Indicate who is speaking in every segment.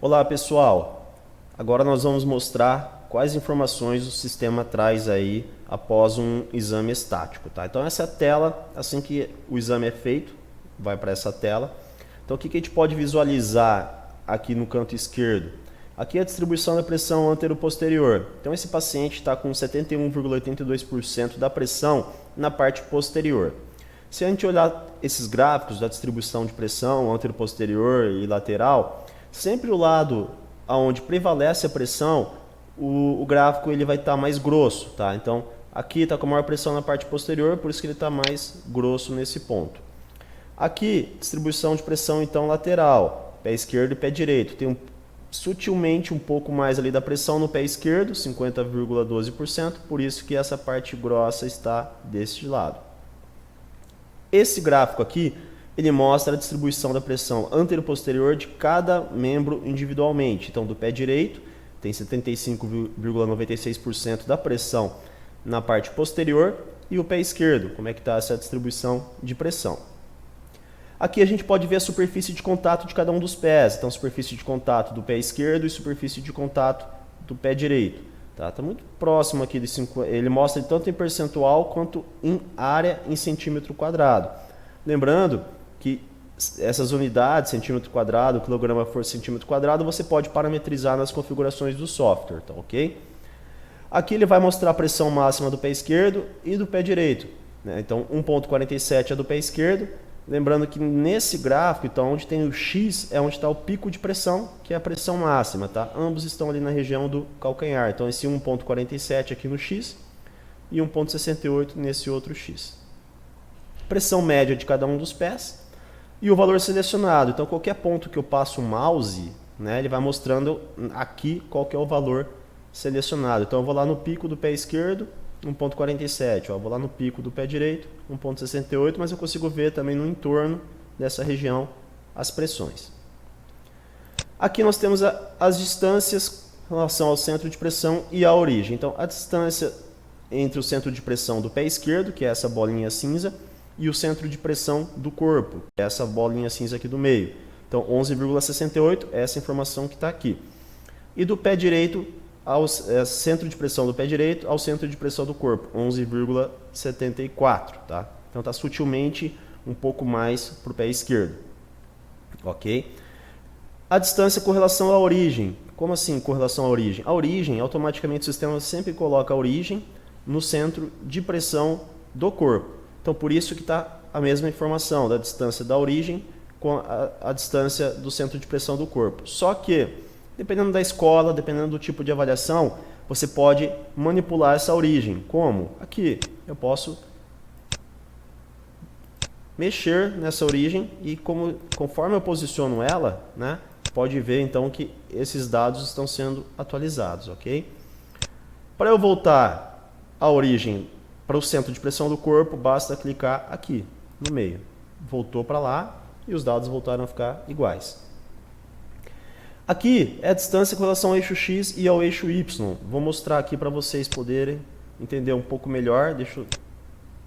Speaker 1: Olá pessoal, agora nós vamos mostrar quais informações o sistema traz aí após um exame estático, tá? Então essa é a tela, assim que o exame é feito, vai para essa tela. Então o que a gente pode visualizar aqui no canto esquerdo? Aqui é a distribuição da pressão antero-posterior. Então esse paciente está com 71,82% da pressão na parte posterior. Se a gente olhar esses gráficos da distribuição de pressão antero-posterior e lateral, sempre o lado onde prevalece a pressão, o gráfico ele vai estar mais grosso, tá? Então aqui está com maior pressão na parte posterior, por isso que ele está mais grosso nesse ponto. Aqui, distribuição de pressão então lateral, pé esquerdo e pé direito. Tem sutilmente um pouco mais ali da pressão no pé esquerdo, 50,12%, por isso que essa parte grossa está deste lado. Esse gráfico aqui, ele mostra a distribuição da pressão antero-posterior de cada membro individualmente. Então, do pé direito, tem 75,96% da pressão na parte posterior, e o pé esquerdo, como é que está essa distribuição de pressão. Aqui a gente pode ver a superfície de contato de cada um dos pés. Então, superfície de contato do pé esquerdo e superfície de contato do pé direito. Tá muito próximo aqui de 5, ele mostra tanto em percentual quanto em área em centímetro quadrado. Lembrando que essas unidades, centímetro quadrado, quilograma por centímetro quadrado, você pode parametrizar nas configurações do software, tá ok? Aqui ele vai mostrar a pressão máxima do pé esquerdo e do pé direito, né? Então 1,47 é do pé esquerdo. Lembrando que nesse gráfico, então, onde tem o X é onde está o pico de pressão, que é a pressão máxima, tá? Ambos estão ali na região do calcanhar. Então, esse 1,47 aqui no X e 1,68 nesse outro X. Pressão média de cada um dos pés e o valor selecionado. Então, qualquer ponto que eu passo o mouse, né, ele vai mostrando aqui qual que é o valor selecionado. Então, eu vou lá no pico do pé esquerdo, 1,47, vou lá no pico do pé direito, 1,68, mas eu consigo ver também no entorno dessa região as pressões. Aqui nós temos as distâncias em relação ao centro de pressão e à origem. Então, a distância entre o centro de pressão do pé esquerdo, que é essa bolinha cinza, e o centro de pressão do corpo, que é essa bolinha cinza aqui do meio. Então, 11,68 é essa informação que está aqui. E do pé direito ao centro de pressão do pé direito ao centro de pressão do corpo, 11,74, tá? Então está sutilmente um pouco mais para o pé esquerdo, ok? A distância com relação à origem, como assim com relação à origem? A origem, automaticamente o sistema sempre coloca a origem no centro de pressão do corpo. Então por isso que está a mesma informação da distância da origem com a distância do centro de pressão do corpo. Só que dependendo da escola, dependendo do tipo de avaliação, você pode manipular essa origem. Como? Aqui, eu posso mexer nessa origem e conforme eu posiciono ela, né, pode ver então que esses dados estão sendo atualizados, ok? Para eu voltar a origem para o centro de pressão do corpo, basta clicar aqui, no meio. Voltou para lá e os dados voltaram a ficar iguais. Aqui é a distância com relação ao eixo X e ao eixo Y. Vou mostrar aqui para vocês poderem entender um pouco melhor. Deixa eu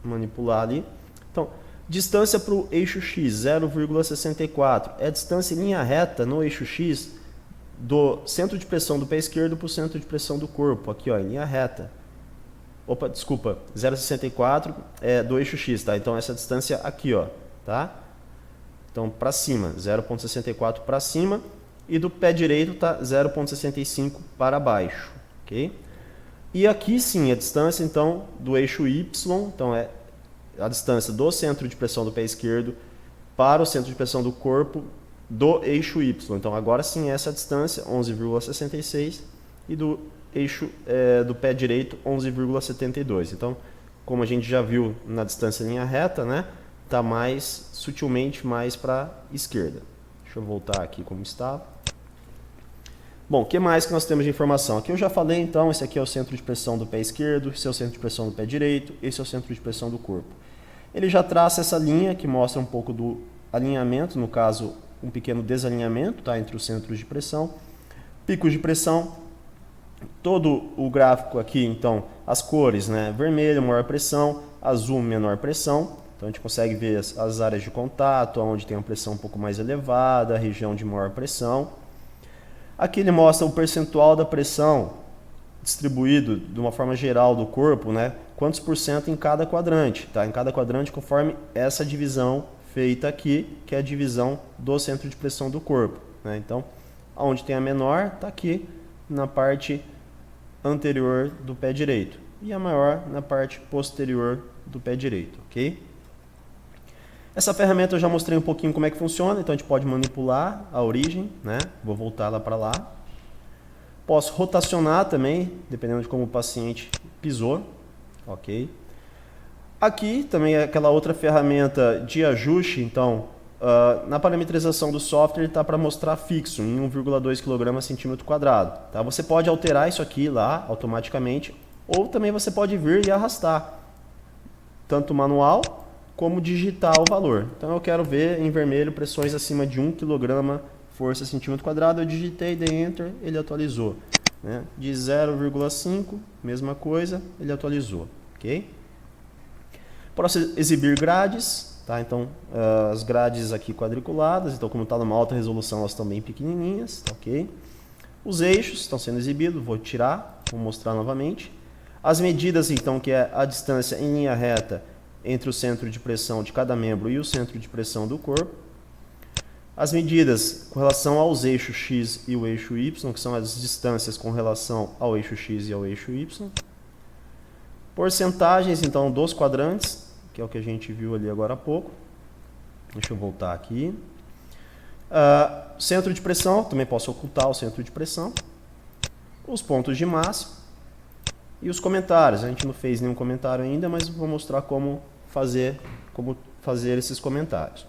Speaker 1: manipular ali. Então, distância para o eixo X, 0,64. É a distância em linha reta no eixo X do centro de pressão do pé esquerdo para o centro de pressão do corpo. Aqui, ó, em linha reta. Opa, desculpa, 0,64 é do eixo X, tá? Então, essa distância aqui, ó, tá? Então, para cima, 0,64 para cima. E do pé direito está 0,65 para baixo, ok? E aqui sim, a distância então do eixo Y, então é a distância do centro de pressão do pé esquerdo para o centro de pressão do corpo do eixo Y. Então agora sim essa é a distância, 11,66, e do eixo do pé direito, 11,72. Então, como a gente já viu na distância linha reta, né, está mais sutilmente mais para a esquerda. Deixa eu voltar aqui como estava. Bom, o que mais que nós temos de informação? Aqui eu já falei, então, esse aqui é o centro de pressão do pé esquerdo, esse é o centro de pressão do pé direito, esse é o centro de pressão do corpo. Ele já traça essa linha que mostra um pouco do alinhamento, no caso, um pequeno desalinhamento, tá, entre os centros de pressão. Picos de pressão, todo o gráfico aqui, então, as cores, né, vermelho, maior pressão, azul, menor pressão. Então a gente consegue ver as áreas de contato, onde tem uma pressão um pouco mais elevada, a região de maior pressão. Aqui ele mostra o percentual da pressão distribuído de uma forma geral do corpo, né? Quantos por cento em cada quadrante, tá? Em cada quadrante conforme essa divisão feita aqui, que é a divisão do centro de pressão do corpo, né? Então, onde tem a menor, está aqui na parte anterior do pé direito e a maior na parte posterior do pé direito, ok? Essa ferramenta eu já mostrei um pouquinho como é que funciona, então a gente pode manipular a origem, né? Vou voltar lá para lá. Posso rotacionar também, dependendo de como o paciente pisou, ok? Aqui também é aquela outra ferramenta de ajuste, então, na parametrização do software está para mostrar fixo, em 1,2 kg/cm². Tá? Você pode alterar isso aqui lá, automaticamente, ou também você pode vir e arrastar, tanto manual, como digitar o valor. Então eu quero ver em vermelho pressões acima de 1 kg força centímetro², eu digitei, dei Enter, ele atualizou. Né? De 0,5, mesma coisa, ele atualizou. Ok? Posso exibir grades, tá? Então as grades aqui quadriculadas, então como está numa alta resolução elas estão bem pequenininhas, tá? Ok? Os eixos estão sendo exibidos, vou tirar, vou mostrar novamente. As medidas então, que é a distância em linha reta entre o centro de pressão de cada membro e o centro de pressão do corpo. As medidas com relação aos eixos X e o eixo Y, que são as distâncias com relação ao eixo X e ao eixo Y. Porcentagens, então, dos quadrantes, que é o que a gente viu ali agora há pouco. Deixa eu voltar aqui. Centro de pressão, também posso ocultar o centro de pressão. Os pontos de massa. E os comentários. A gente não fez nenhum comentário ainda, mas vou mostrar como fazer esses comentários.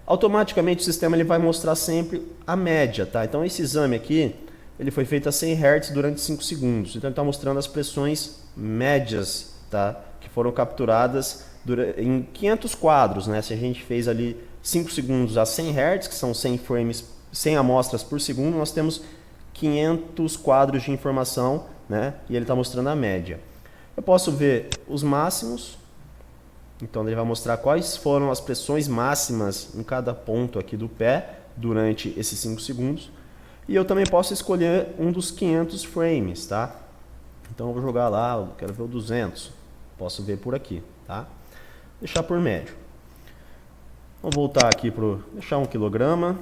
Speaker 1: Automaticamente o sistema ele vai mostrar sempre a média, tá? Então esse exame aqui, ele foi feito a 100 Hz durante 5 segundos. Então ele está mostrando as pressões médias, tá? Que foram capturadas em 500 quadros, né? Se a gente fez ali 5 segundos a 100 Hz, que são 100 frames, 100 amostras por segundo, nós temos 500 quadros de informação, né? E ele está mostrando a média. Eu posso ver os máximos. Então ele vai mostrar quais foram as pressões máximas em cada ponto aqui do pé durante esses 5 segundos. E eu também posso escolher um dos 500 frames, tá? Então eu vou jogar lá, eu quero ver o 200. Posso ver por aqui, tá? Deixar por médio. Vou voltar aqui para deixar 1 kg.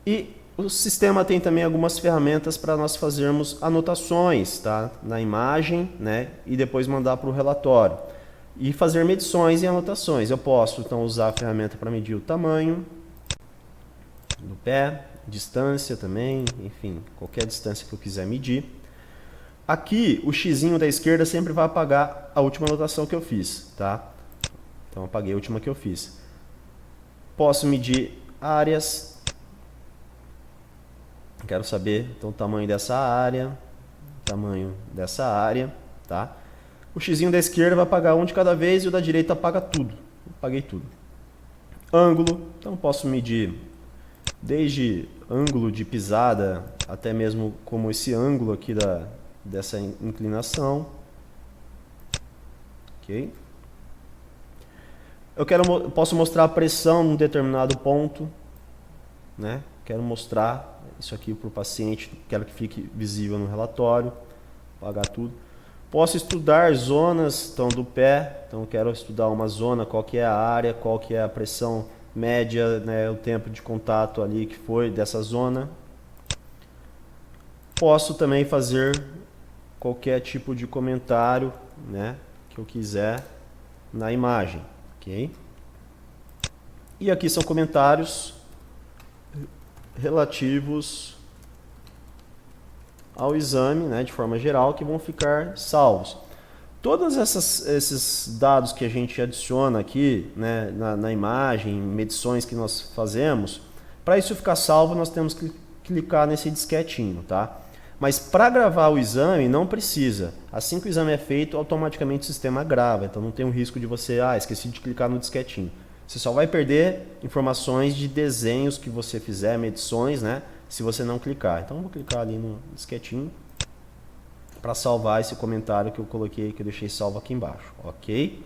Speaker 1: E o sistema tem também algumas ferramentas para nós fazermos anotações, tá? Na imagem, né? E depois mandar para o relatório. E fazer medições e anotações. Eu posso então usar a ferramenta para medir o tamanho do pé, distância também, enfim, qualquer distância que eu quiser medir. Aqui o xizinho da esquerda sempre vai apagar a última anotação que eu fiz, tá? Então apaguei a última que eu fiz. Posso medir áreas. Quero saber então o tamanho dessa área, tá? O xizinho da esquerda vai apagar um de cada vez e o da direita apaga tudo. Apaguei tudo. Ângulo, então posso medir desde ângulo de pisada até mesmo como esse ângulo aqui dessa inclinação. Ok? Posso mostrar a pressão num determinado ponto, né? Quero mostrar isso aqui para o paciente, quero que fique visível no relatório, apagar tudo. Posso estudar zonas então, do pé, então quero estudar uma zona, qual que é a área, qual que é a pressão média, né, o tempo de contato ali que foi dessa zona. Posso também fazer qualquer tipo de comentário, né, que eu quiser na imagem, ok? E aqui são comentários relativos ao exame, né, de forma geral, que vão ficar salvos. Todos esses dados que a gente adiciona aqui, né, na imagem, medições que nós fazemos, para isso ficar salvo nós temos que clicar nesse disquetinho, tá? Mas para gravar o exame não precisa. Assim que o exame é feito, automaticamente o sistema grava, então não tem o risco de você, esqueci de clicar no disquetinho. Você só vai perder informações de desenhos que você fizer, medições, né? Se você não clicar. Então eu vou clicar ali no disquetinho para salvar esse comentário que eu coloquei, que eu deixei salvo aqui embaixo, ok?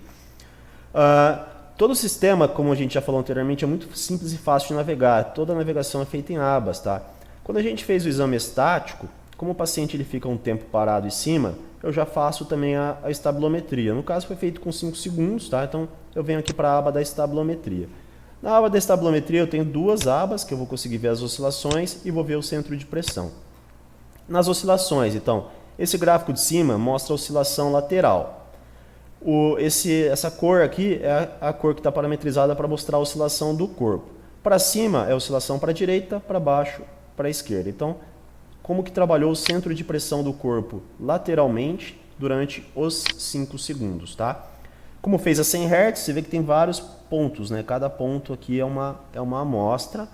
Speaker 1: Todo o sistema, como a gente já falou anteriormente, é muito simples e fácil de navegar. Toda a navegação é feita em abas, tá? Quando a gente fez o exame estático, como o paciente ele fica um tempo parado em cima, eu já faço também a estabilometria. No caso foi feito com 5 segundos, tá? Então eu venho aqui para a aba da estabilometria. Na aba da estabilometria eu tenho duas abas que eu vou conseguir ver as oscilações e vou ver o centro de pressão. Nas oscilações, então, esse gráfico de cima mostra a oscilação lateral. Essa cor aqui é a cor que está parametrizada para mostrar a oscilação do corpo. Para cima é a oscilação para a direita, para baixo, para a esquerda. Então, como que trabalhou o centro de pressão do corpo lateralmente durante os 5 segundos, tá? Como fez a 100 Hz, você vê que tem vários pontos, né? Cada ponto aqui é uma amostra.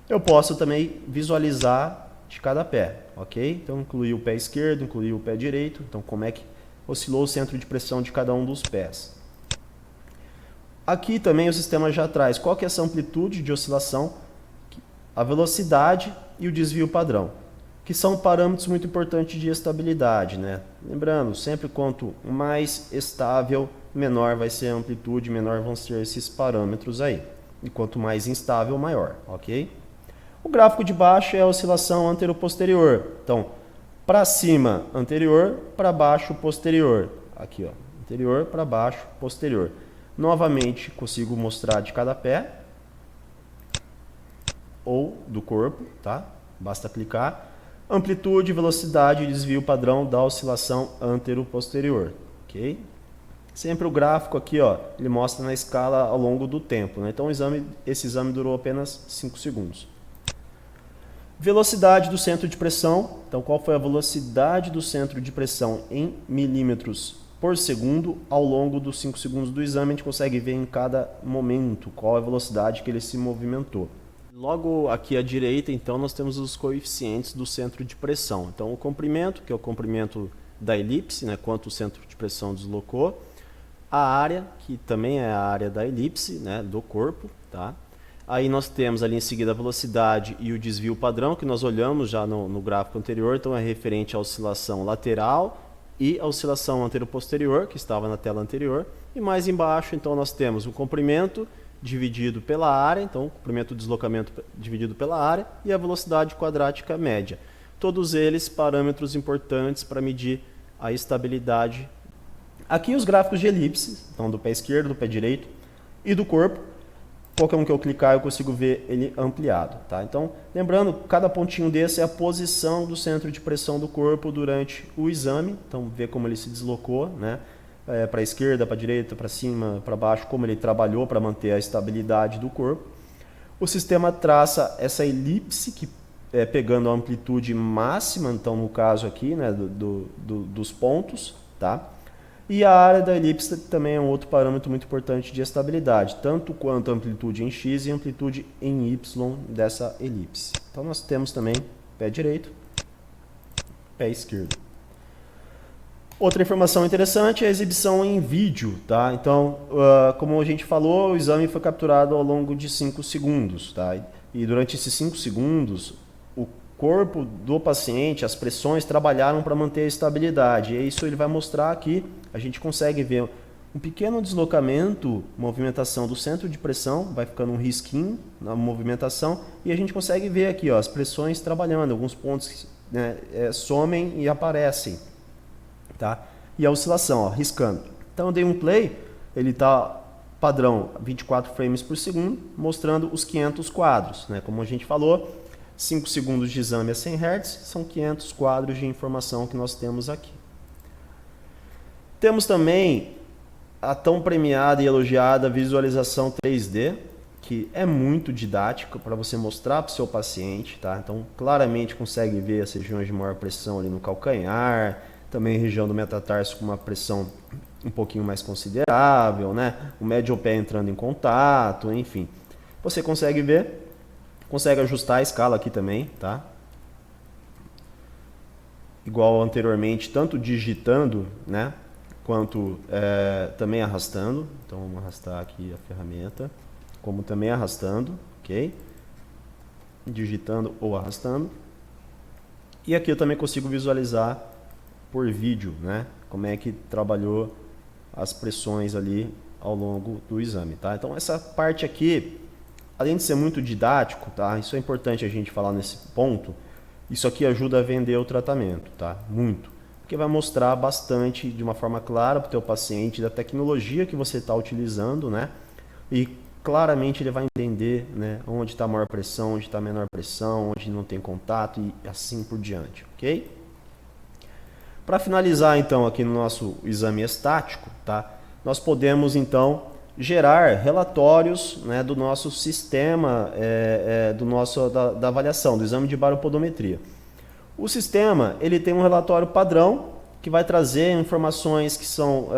Speaker 1: Eu posso também visualizar de cada pé, ok? Então, incluí o pé esquerdo, incluí o pé direito. Então, como é que oscilou o centro de pressão de cada um dos pés. Aqui também o sistema já traz qual que é essa amplitude de oscilação, a velocidade e o desvio padrão, que são parâmetros muito importantes de estabilidade, né? Lembrando, sempre quanto mais estável, menor vai ser a amplitude, menor vão ser esses parâmetros aí. E quanto mais instável, maior, ok? O gráfico de baixo é a oscilação antero-posterior. Então, para cima, anterior, para baixo, posterior. Aqui, ó, anterior, para baixo, posterior. Novamente, consigo mostrar de cada pé ou do corpo, tá? Basta clicar. Amplitude, velocidade e desvio padrão da oscilação antero-posterior, ok? Sempre o gráfico aqui, ó, ele mostra na escala ao longo do tempo, né? Então, esse exame durou apenas 5 segundos. Velocidade do centro de pressão. Então, qual foi a velocidade do centro de pressão em milímetros por segundo ao longo dos 5 segundos do exame? A gente consegue ver em cada momento qual é a velocidade que ele se movimentou. Logo aqui à direita, então, nós temos os coeficientes do centro de pressão. Então, o comprimento, que é o comprimento da elipse, né, quanto o centro de pressão deslocou. A área, que também é a área da elipse, né, do corpo, tá? Aí nós temos ali em seguida a velocidade e o desvio padrão, que nós olhamos já no gráfico anterior, então é referente à oscilação lateral e a oscilação antero-posterior, que estava na tela anterior. E mais embaixo, então, nós temos o comprimento dividido pela área, então, comprimento do deslocamento dividido pela área, e a velocidade quadrática média. Todos eles parâmetros importantes para medir a estabilidade. Aqui os gráficos de elipse, então do pé esquerdo, do pé direito e do corpo. Qualquer um que eu clicar, eu consigo ver ele ampliado, tá? Então, lembrando, cada pontinho desse é a posição do centro de pressão do corpo durante o exame. Então, ver como ele se deslocou, né? Para a esquerda, para a direita, para cima, para baixo, como ele trabalhou para manter a estabilidade do corpo. O sistema traça essa elipse, que pegando a amplitude máxima, então, no caso aqui, né, dos pontos, tá? E a área da elipse também é um outro parâmetro muito importante de estabilidade, tanto quanto a amplitude em x e a amplitude em y dessa elipse. Então nós temos também pé direito, pé esquerdo. Outra informação interessante é a exibição em vídeo, tá? Então, como a gente falou, o exame foi capturado ao longo de 5 segundos, tá? E durante esses 5 segundos, o corpo do paciente, as pressões trabalharam para manter a estabilidade. E isso ele vai mostrar aqui. A gente consegue ver um pequeno deslocamento, movimentação do centro de pressão, vai ficando um risquinho na movimentação, e a gente consegue ver aqui, ó, as pressões trabalhando, alguns pontos, né, somem e aparecem, tá? E a oscilação, ó, riscando. Então eu dei um play, ele está padrão 24 frames por segundo, mostrando os 500 quadros, né? Como a gente falou, 5 segundos de exame a 100 Hz, são 500 quadros de informação que nós temos aqui. Temos também a tão premiada e elogiada visualização 3D, que é muito didática para você mostrar para o seu paciente, tá? Então, claramente consegue ver as regiões de maior pressão ali no calcanhar, também região do metatarso com uma pressão um pouquinho mais considerável, né? O médio pé entrando em contato, enfim. Você consegue ver, consegue ajustar a escala aqui também, tá? Igual anteriormente, tanto digitando, né? Quanto também arrastando. Então vamos arrastar aqui a ferramenta, como também arrastando, ok? Digitando ou arrastando. E aqui eu também consigo visualizar por vídeo, né? Como é que trabalhou as pressões ali ao longo do exame, tá? Então essa parte aqui, além de ser muito didático, tá? Isso é importante a gente falar nesse ponto. Isso aqui ajuda a vender o tratamento, tá? Muito. Porque vai mostrar bastante, de uma forma clara para o teu paciente, da tecnologia que você está utilizando, né? E claramente ele vai entender, né, onde está a maior pressão, onde está a menor pressão, onde não tem contato e assim por diante, ok? Para finalizar, então, aqui no nosso exame estático, tá? Nós podemos, então, gerar relatórios, né, do nosso sistema, da avaliação, do exame de baropodometria. O sistema ele tem um relatório padrão que vai trazer informações que são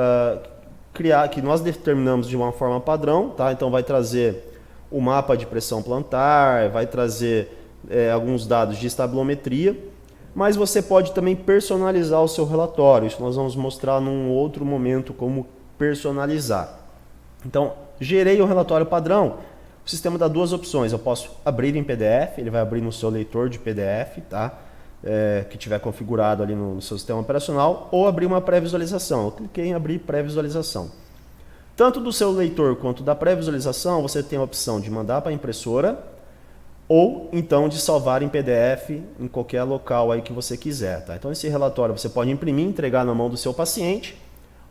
Speaker 1: que nós determinamos de uma forma padrão, tá? Então vai trazer o mapa de pressão plantar, vai trazer alguns dados de estabilometria, mas você pode também personalizar o seu relatório. Isso nós vamos mostrar num outro momento como personalizar. Então, gerei o relatório padrão. O sistema dá duas opções. Eu posso abrir em PDF, ele vai abrir no seu leitor de PDF, tá? Que tiver configurado ali no seu sistema operacional, ou abrir uma pré-visualização. Eu cliquei em abrir pré-visualização. Tanto do seu leitor quanto da pré-visualização, você tem a opção de mandar para a impressora ou então de salvar em PDF em qualquer local aí que você quiser, tá? Então esse relatório você pode imprimir, entregar na mão do seu paciente,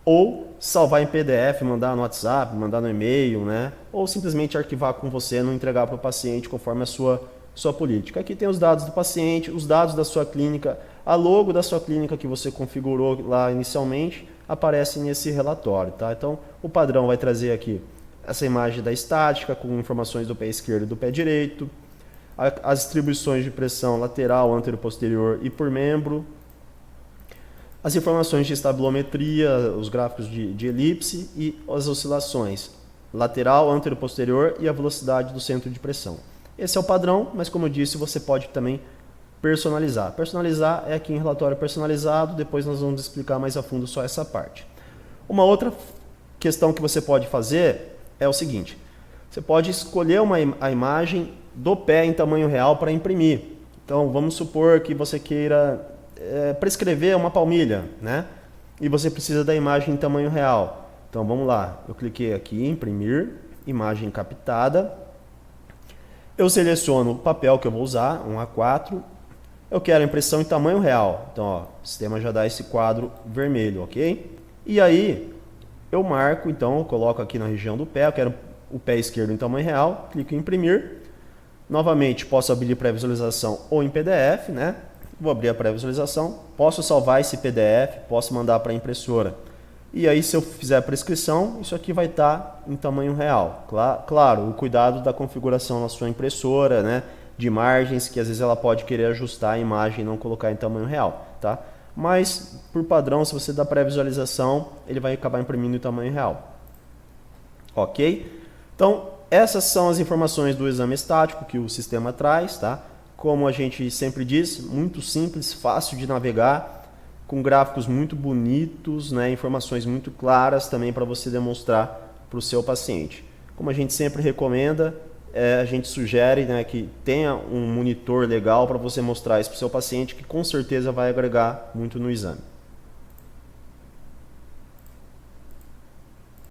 Speaker 1: ou salvar em PDF, mandar no WhatsApp, mandar no e-mail, né? Ou simplesmente arquivar com você, não entregar para o paciente conforme a sua política. Aqui tem os dados do paciente, os dados da sua clínica, a logo da sua clínica que você configurou lá inicialmente, aparece nesse relatório, tá? Então, o padrão vai trazer aqui essa imagem da estática com informações do pé esquerdo e do pé direito, as distribuições de pressão lateral, anteroposterior e por membro, as informações de estabilometria, os gráficos de elipse e as oscilações lateral, anteroposterior e a velocidade do centro de pressão. Esse é o padrão, mas como eu disse, você pode também personalizar. Personalizar é aqui em relatório personalizado, depois nós vamos explicar mais a fundo só essa parte. Uma outra questão que você pode fazer é o seguinte: você pode escolher a imagem do pé em tamanho real para imprimir. Então vamos supor que você queira prescrever uma palmilha, né? E você precisa da imagem em tamanho real. Então vamos lá, eu cliquei aqui em imprimir, imagem captada. Eu seleciono o papel que eu vou usar, um A4. Eu quero a impressão em tamanho real. Então, ó, o sistema já dá esse quadro vermelho, ok? E aí, eu marco, então, eu coloco aqui na região do pé, eu quero o pé esquerdo em tamanho real, clico em imprimir. Novamente, posso abrir pré-visualização ou em PDF, né? Vou abrir a pré-visualização, posso salvar esse PDF, posso mandar para a impressora. E aí, se eu fizer a prescrição, isso aqui vai estar em tamanho real. Claro, o cuidado da configuração na sua impressora, né? De margens, que às vezes ela pode querer ajustar a imagem e não colocar em tamanho real, tá? Mas, por padrão, se você dá pré-visualização, ele vai acabar imprimindo em tamanho real. Ok? Então, essas são as informações do exame estático que o sistema traz, tá? Como a gente sempre diz, muito simples, fácil de navegar, com gráficos muito bonitos, né? Informações muito claras também para você demonstrar para o seu paciente. Como a gente sempre recomenda, a gente sugere, né, que tenha um monitor legal para você mostrar isso para o seu paciente, que com certeza vai agregar muito no exame.